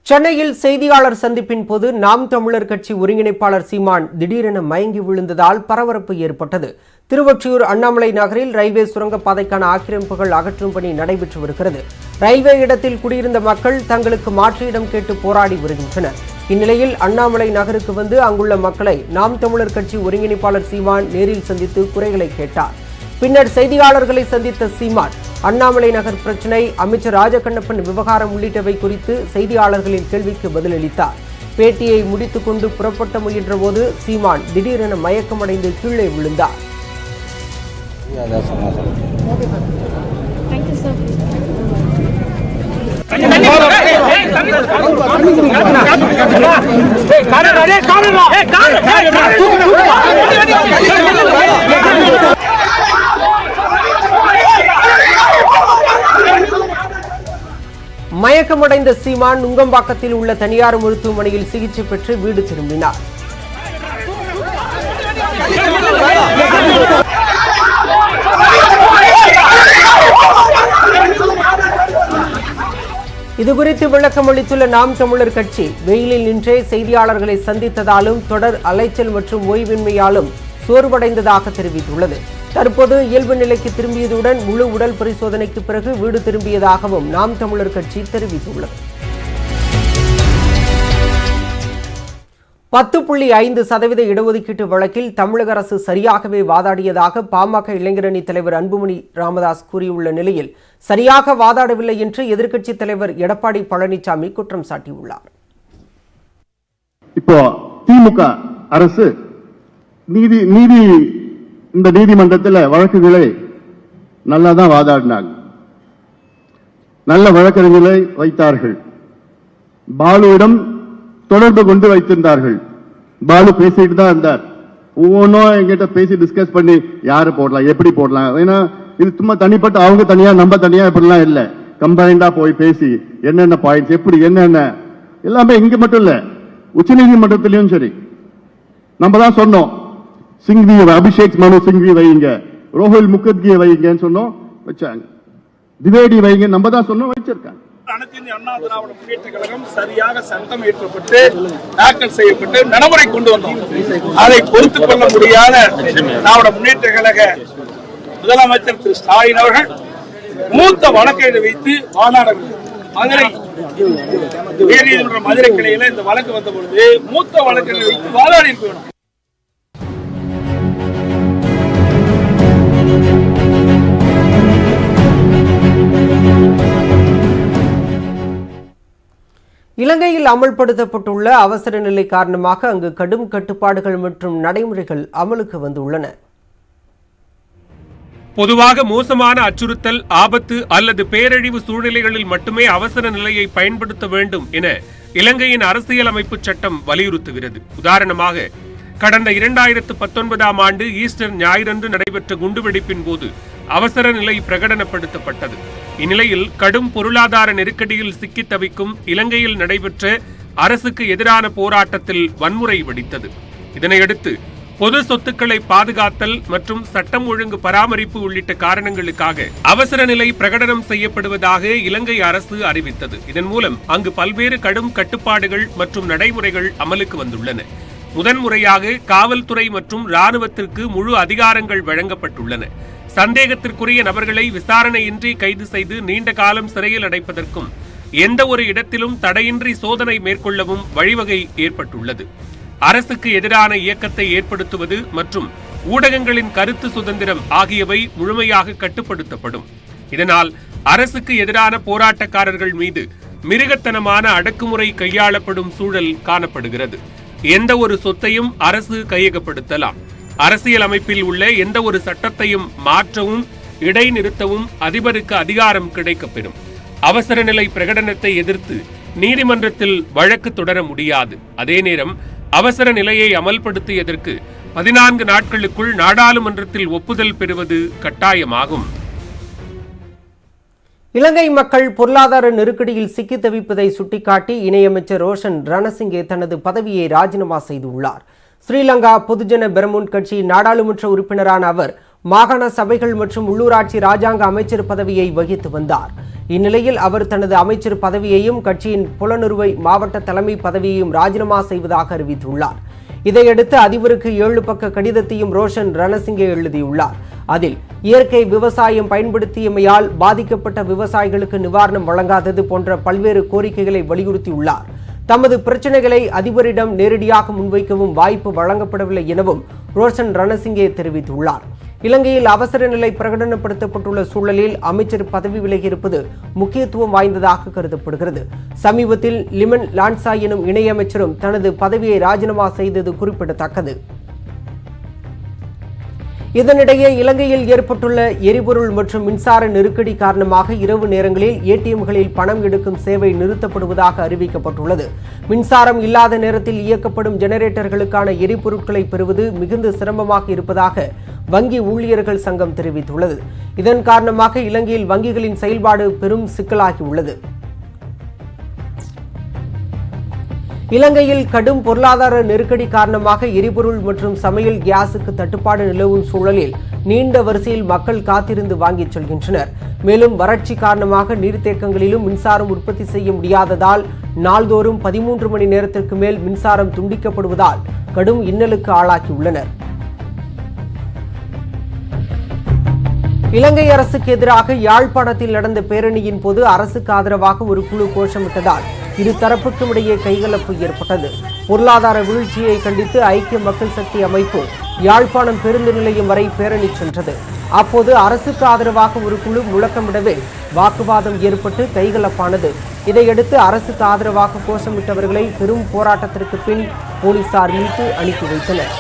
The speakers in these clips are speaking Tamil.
சென்னையில் செய்தியாளர் சந்திப்பின் போது நாம் தமிழர் கட்சி ஒருங்கிணைப்பாளர் சீமான் திடீரென மயங்கி விழுந்ததால் பரபரப்பு ஏற்பட்டது. திருவொற்றியூர் அண்ணாமலை நகரில் ரயில்வே சுரங்கப்பாதைக்கான ஆக்கிரமிப்புகள் அகற்றும் பணி நடைபெற்று வருகிறது. ரயில்வே இடத்தில் குடியிருந்த மக்கள் தங்களுக்கு மாற்று இடம் கேட்டு போராடி வருகின்றனர். இந்நிலையில் அண்ணாமலை நகருக்கு வந்து அங்குள்ள மக்களை நாம் தமிழர் கட்சி ஒருங்கிணைப்பாளர் சீமான் நேரில் சந்தித்து குறைகளை கேட்டார். பின்னர் செய்தியாளர்களை சந்தித்த சீமான் அண்ணாமலை நகர் பிரச்சினை, அமைச்சர் ராஜகண்ணப்பன் விவகாரம் உள்ளிட்டவை குறித்து செய்தியாளர்களின் கேள்விக்கு பதிலளித்தார். பேட்டியை முடித்துக் கொண்டு புறப்பட்ட முயன்ற போது சீமான் திடீரென மயக்கமடைந்து கீழே விழுந்தார். மயக்கமடைந்த சீமான் நுங்கம்பாக்கத்தில் உள்ள தனியார் மருத்துவமனையில் சிகிச்சை பெற்று வீடு திரும்பினார். இதுகுறித்து விளக்கம் அளித்துள்ள நாம் தமிழர் கட்சி, வெயிலில் நின்றே செய்தியாளர்களை சந்தித்ததாலும் தொடர் அலைச்சல் மற்றும் ஓய்வின்மையாலும் சோர்வடைந்ததாக தெரிவித்துள்ளது. தற்போது இயல்பு நிலைக்கு திரும்பியதுடன் முழு உடல் பரிசோதனைக்கு பிறகு வீடு திரும்பியதாகவும் நாம் தமிழர் கட்சி தெரிவித்துள்ளது. 10.5% இடஒதுக்கீட்டு வழக்கில் தமிழக அரசு சரியாகவே வாதாடியதாக பாமக இளைஞரணி தலைவர் அன்புமணி ராமதாஸ் கூறியுள்ள நிலையில் சரியாக வாதாடவில்லை என்று எதிர்க்கட்சித் தலைவர் எடப்பாடி பழனிசாமி குற்றம் சாட்டியுள்ளார். இப்போ திமுக அரசு இந்த நீதிமன்றத்தில் வழக்குகளை நல்லா தான் வாதாடினாங்க. நல்ல வழக்கறிஞர்களை வைத்தார்கள். பாலுவிடம் தொடர்பு கொண்டு வைத்திருந்தார்கள். பாலு பேசிட்டு தான் இருந்தார். ஒவ்வொன்றும் என்கிட்ட பேசி டிஸ்கஸ் பண்ணி யாரு போடலாம், எப்படி போடலாம். ஏன்னா இது சும்மா தனிப்பட்ட அவங்க தனியா நம்ம தனியா இப்படிலாம் இல்லை. கம்பைண்டா போய் பேசி என்னென்ன பாயிண்ட்ஸ் எப்படி என்னென்ன எல்லாமே இங்க மட்டும் இல்ல, உச்ச நீதிமன்றத்திலையும் சரி நம்ம தான் சொன்னோம். சிங்வி அபிஷேக் மனு சிங்வி வைங்க, ரோஹில் முகர்ஜியை வைங்கன்னு சொன்னோம், வச்சாங்க. திவேடி வைங்க நம்ம தான் சொன்னோம், வச்சிருக்காங்க. அனைத்து இந்திய அண்ணா திராவிட முன்னேற்ற கழகம் சரியாக சட்டம் இயற்றப்பட்டு தாக்கல் செய்யப்பட்டு நடைமுறை கொண்டு வந்தோம். அதை பொறுத்துக் கொள்ள முடியாத திராவிட முன்னேற்ற கழக முதலமைச்சர் திரு ஸ்டாலின் அவர்கள் மூத்த வழக்கை வைத்து வாதாடவில்லை. மதுரை உயர்நீதிமன்ற மதுரை கிளையில இந்த வழக்கு வந்த பொழுது மூத்த வழக்கை வைத்து வாதாடி இருக்க வேண்டும். இலங்கையில் அமல்படுத்தப்பட்டுள்ள அவசர நிலை காரணமாக அங்கு கடும் கட்டுப்பாடுகள் மற்றும் நடைமுறைகள் அமலுக்கு வந்துள்ளன. பொதுவாக மோசமான அச்சுறுத்தல், ஆபத்து அல்லது பேரழிவு சூழ்நிலைகளில் மட்டுமே அவசர நிலையை பயன்படுத்த வேண்டும் என இலங்கையின் அரசியலமைப்பு சட்டம் வலியுறுத்துகிறது. உதாரணமாக, கடந்த 2019ஆம் ஆண்டு ஈஸ்டர் ஞாயிறன்று நடைபெற்ற குண்டுவெடிப்பின் போது அவசர நிலை பிரகடனப்படுத்தப்பட்டது. இந்நிலையில் கடும் பொருளாதார நெருக்கடியில் சிக்கி தவிக்கும் இலங்கையில் நடைபெற்ற அரசுக்கு எதிரான போராட்டத்தில் வன்முறை வெடித்தது. இதனையடுத்து பொது சொத்துக்களை பாதுகாத்தல் மற்றும் சட்டம் ஒழுங்கு பராமரிப்பு உள்ளிட்ட காரணங்களுக்காக அவசர நிலை பிரகடனம் செய்யப்படுவதாக இலங்கை அரசு அறிவித்தது. இதன் மூலம் அங்கு பல்வேறு கடும் கட்டுப்பாடுகள் மற்றும் நடைமுறைகள் அமலுக்கு வந்துள்ளன. முதன்முறையாக காவல்துறை மற்றும் இராணுவத்திற்கு முழு அதிகாரங்கள் வழங்கப்பட்டுள்ளன. சந்தேகத்திற்குரிய நபர்களை விசாரணையின்றி கைது செய்து நீண்ட காலம் சிறையில் அடைப்பதற்கும் எந்த ஒரு இடத்திலும் தடையின்றி சோதனை மேற்கொள்ளவும் வழிவகை ஏற்பட்டுள்ளது. அரசுக்கு எதிரான இயக்கத்தை ஏற்படுத்துவது மற்றும் ஊடகங்களின் கருத்து சுதந்திரம் ஆகியவை முழுமையாக கட்டுப்படுத்தப்படும். இதனால் அரசுக்கு எதிரான போராட்டக்காரர்கள் மீது மிருகத்தனமான அடக்குமுறை கையாளப்படும் சூழல் காணப்படுகிறது. எந்த ஒரு சொத்தையும் அரசு கையகப்படுத்தலாம். அரசியல் அமைப்பில் உள்ள எந்த ஒரு சட்டத்தையும் மாற்றவும் இடைநிறுத்தவும் அதிபருக்கு அதிகாரம் கிடைக்கப்பெறும். அவசர நிலை பிரகடனத்தை எதிர்த்து நீதிமன்றத்தில் வழக்கு தொடர முடியாது. அதே நேரம் அவசர நிலையை அமல்படுத்தியதற்கு 14 நாட்களுக்குள் நாடாளுமன்றத்தில் ஒப்புதல் பெறுவது கட்டாயமாகும். இலங்கை மக்கள் பொருளாதார நெருக்கடியில் சிக்கி தவிப்பதை சுட்டிக்காட்டி இணையமைச்சர் ரோஷன் ரணசிங்கே தனது பதவியை ராஜினாமா செய்துள்ளார். ஸ்ரீலங்கா பொதுஜன பெரமுன் கட்சியின் நாடாளுமன்ற உறுப்பினரான அவர் மாகாண சபைகள் மற்றும் உள்ளூராட்சி ராஜாங்க அமைச்சர் பதவியை வகித்து வந்தார். இந்நிலையில் அவர் தனது அமைச்சர் பதவியையும் கட்சியின் புலனுறுவை மாவட்ட தலைமை பதவியையும் ராஜினாமா செய்வதாக அறிவித்துள்ளார். இதையடுத்து அதிபருக்கு 7 பக்க கடிதத்தையும் ரோஷன் ரணசிங்கே எழுதியுள்ளார். அதில் இயற்கை விவசாயம் பயன்படுத்தியமையால் பாதிக்கப்பட்ட விவசாயிகளுக்கு நிவாரணம் வழங்காதது போன்ற பல்வேறு கோரிக்கைகளை வலியுறுத்தியுள்ளார். தமது பிரச்சனைகளை அதிபரிடம் நேரடியாக முன்வைக்கவும் வாய்ப்பு வழங்கப்படவில்லை எனவும் ரோஷன் ரணசிங்கே தெரிவித்துள்ளார். இலங்கையில் அவசர நிலை பிரகடனப்படுத்தப்பட்டுள்ள சூழலில் அமைச்சர் பதவி விலகியிருப்பது முக்கியத்துவம் வாய்ந்ததாக கருதப்படுகிறது. சமீபத்தில் லிமன் லான்சா எனும் இணையமைச்சரும் தனது பதவியை ராஜினாமா செய்தது குறிப்பிடத்தக்கது. இதனிடையே இலங்கையில் ஏற்பட்டுள்ள எரிபொருள் மற்றும் மின்சார நெருக்கடி காரணமாக இரவு நேரங்களில் ஏடிஎம்களில் பணம் எடுக்கும் சேவை நிறுத்தப்படுவதாக அறிவிக்கப்பட்டுள்ளது. மின்சாரம் இல்லாத நேரத்தில் இயக்கப்படும் ஜெனரேட்டர்களுக்கான எரிபொருட்களை பெறுவது மிகுந்த சிரமமாக இருப்பதாக வங்கி ஊழியர்கள் சங்கம் தெரிவித்துள்ளது. இதன் காரணமாக இலங்கையில் வங்கிகளின் செயல்பாடு பெரும் சிக்கலாகியுள்ளது. இலங்கையில் கடும் பொருளாதார நெருக்கடி காரணமாக எரிபொருள் மற்றும் சமையல் கேஸுக்கு தட்டுப்பாடு நிலவும் சூழலில் நீண்ட வரிசையில் மக்கள் காத்திருந்து வாங்கிச் செல்கின்றனர். மேலும் வறட்சி காரணமாக நீர்த்தேக்கங்களிலும் மின்சாரம் உற்பத்தி செய்ய முடியாததால் நாள்தோறும் 13 மணி நேரத்திற்கு மேல் மின்சாரம் துண்டிக்கப்படுவதால் கடும் இன்னலுக்கு ஆளாகியுள்ளனர். இலங்கை அரசுக்கு எதிராக யாழ்ப்பாணத்தில் நடந்த பேரணியின் போது அரசுக்கு ஆதரவாக ஒரு குழு கோஷமிட்டதால் இரு தரப்புக்கும் இடையே கைகலப்பு ஏற்பட்டது. பொருளாதார வீழ்ச்சியை கண்டித்து ஐக்கிய மக்கள் சக்தி அமைப்பு யாழ்ப்பாணம் பேருந்து நிலையம் வரை பேரணி சென்றது. அப்போது அரசுக்கு ஆதரவாக ஒரு குழு முழக்கமிடவே வாக்குவாதம் ஏற்பட்டு கைகலப்பானது. இதையடுத்து அரசுக்கு ஆதரவாக கோஷமிட்டவர்களை பெரும் போராட்டத்திற்கு பின் போலீசார் மீட்டு அனுப்பி வைத்தனர்.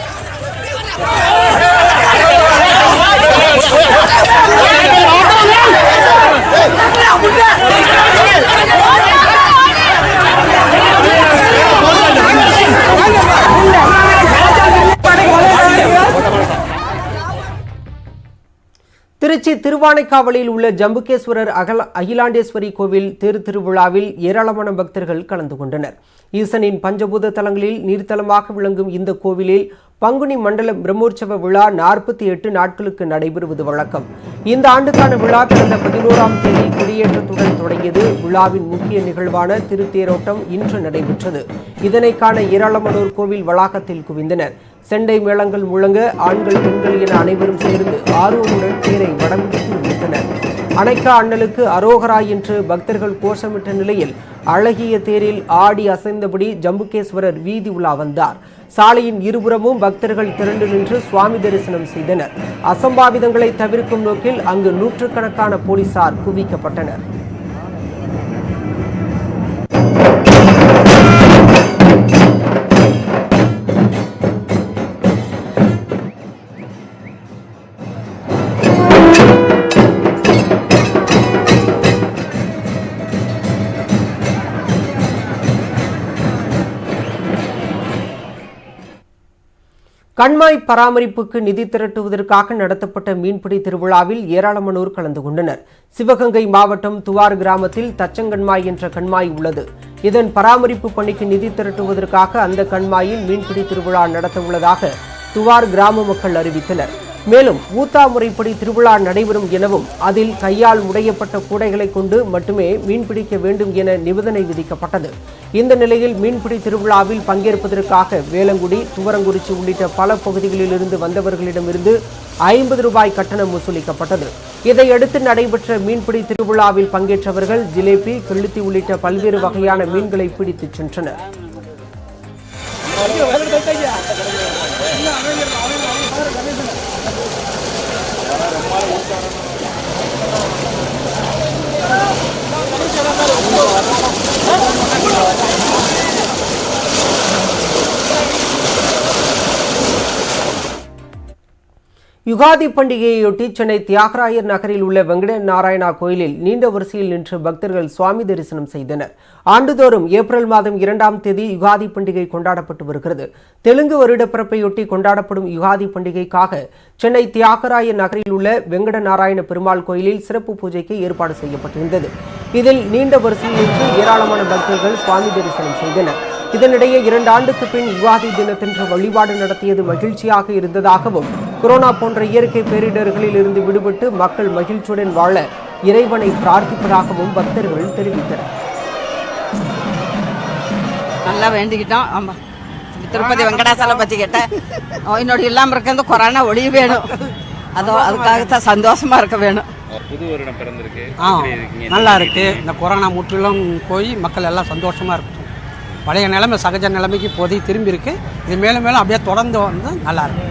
திருச்சி திருவானைக்காவலில் உள்ள ஜம்புகேஸ்வரர் அகிலாண்டேஸ்வரி கோவில் தேர் திருவிழாவில் ஏராளமான பக்தர்கள் கலந்து கொண்டனர். ஈசனின் பஞ்சபூத தலங்களில் நீர்த்தலமாக விளங்கும் இந்த கோவிலில் பங்குனி மண்டல பிரம்மோற்சவ விழா 48 நாட்களுக்கு நடைபெறுவது வழக்கம். இந்த ஆண்டுக்கான விழா கடந்த 11ஆம் தேதி கொடியேற்றத்துடன் தொடங்கியது. விழாவின் முக்கிய நிகழ்வான திருத்தேரோட்டம் இன்று நடைபெற்றது. இதனை காண ஏராளமானோர் கோவில் வளாகத்தில் குவிந்தனர். செண்டை மேளங்கள் முழங்க ஆண்கள் பெண்கள் என அனைவரும் சேர்ந்து ஆர்வமுடன் தேரை வடம்பிடித்து இழுத்தனர். அணைக்கா அண்ணலுக்கு அரோகரா என்று பக்தர்கள் கோஷமிட்ட நிலையில் அழகிய தேரில் ஆடி அசைந்தபடி ஜம்புகேஸ்வரர் வீதி உலா வந்தார். சாலையின் இருபுறமும் பக்தர்கள் திரண்டு நின்று சுவாமி தரிசனம் செய்தனர். அசம்பாவிதங்களை தவிர்க்கும் நோக்கில் அங்கு நூற்றுக்கணக்கான போலீசார் குவிக்கப்பட்டனர். கண்மாய் பராமரிப்புக்கு நிதி திரட்டுவதற்காக நடத்தப்பட்ட மீன்பிடி திருவிழாவில் ஏராளமானோர் கலந்து கொண்டனர். சிவகங்கை மாவட்டம் துவார் கிராமத்தில் தச்சங்கண்மாய் என்ற கண்மாய் உள்ளது. இதன் பராமரிப்பு பணிக்கு நிதி திரட்டுவதற்காக அந்த கண்மாயில் மீன்பிடி திருவிழா நடத்த உள்ளதாக துவார் கிராம மக்கள் அறிவித்தனர். மேலும் ஊத்தா முறைப்படி திருவிழா நடைபெறும் எனவும் அதில் கையால் உடையப்பட்ட கூடைகளை கொண்டு மட்டுமே மீன்பிடிக்க வேண்டும் என நிபந்தனை விதிக்கப்பட்டது. இந்த நிலையில் மீன்பிடி திருவிழாவில் பங்கேற்பதற்காக வேலங்குடி, துவரங்குறிச்சி உள்ளிட்ட பல பகுதிகளில் இருந்து வந்தவர்களிடமிருந்து 50 ரூபாய் கட்டணம் வசூலிக்கப்பட்டது. இதையடுத்து நடைபெற்ற மீன்பிடி திருவிழாவில் பங்கேற்றவர்கள் ஜிலேபி, கெளுத்தி உள்ளிட்ட பல்வேறு வகையான மீன்களை பிடித்துச் சென்றனர். யுகாதி பண்டிகையையொட்டி சென்னை தியாகராயர் நகரில் உள்ள வெங்கட நாராயணா கோயிலில் நீண்ட வரிசையில் நின்று பக்தர்கள் சுவாமி தரிசனம் செய்தனர். ஆண்டுதோறும் ஏப்ரல் மாதம் 2ஆம் தேதி யுகாதி பண்டிகை கொண்டாடப்பட்டு வருகிறது. தெலுங்கு வருடப்பிறப்பையொட்டி கொண்டாடப்படும் யுகாதி பண்டிகைக்காக சென்னை தியாகராயர் நகரில் உள்ள வெங்கட நாராயண பெருமாள் கோயிலில் சிறப்பு பூஜைக்கு ஏற்பாடு செய்யப்பட்டிருந்தது. இதில் நீண்ட வரிசையில் நின்று ஏராளமான பக்தர்கள் சுவாமி தரிசனம் செய்தனர். இதனிடையே 2 ஆண்டுக்கு பின் யுகாதி தினத்தன்று வழிபாடு நடத்தியது மகிழ்ச்சியாக இருந்ததாகவும் கொரோனா போன்ற இயற்கை பேரிடர்களில் இருந்து விடுபட்டு மக்கள் மகிழ்ச்சியுடன் வாழ இறைவனை பிரார்த்திப்பதாகவும் பக்தர்கள் தெரிவித்தனர். நல்லா வேண்டிக்கிட்டோம். ஆமாம், திருப்பதி வெங்கடாசலபதி கிட்ட நோய் இல்லாமல் இருக்க கொரோனா ஒளிய வேணும். அதுக்காகத்தான் சந்தோஷமா இருக்க வேணும். புது வருடம் பிறந்திருக்கு. நல்லா இருக்கு. இந்த கொரோனா முற்றிலும் போய் மக்கள் எல்லாம் சந்தோஷமா இருக்கும். பழைய நிலைமை சகஜ நிலைமைக்கு போதை திரும்பி இருக்கு. இது மேலும் மேலும் அப்படியே தொடர்ந்து வந்து நல்லா இருக்கு.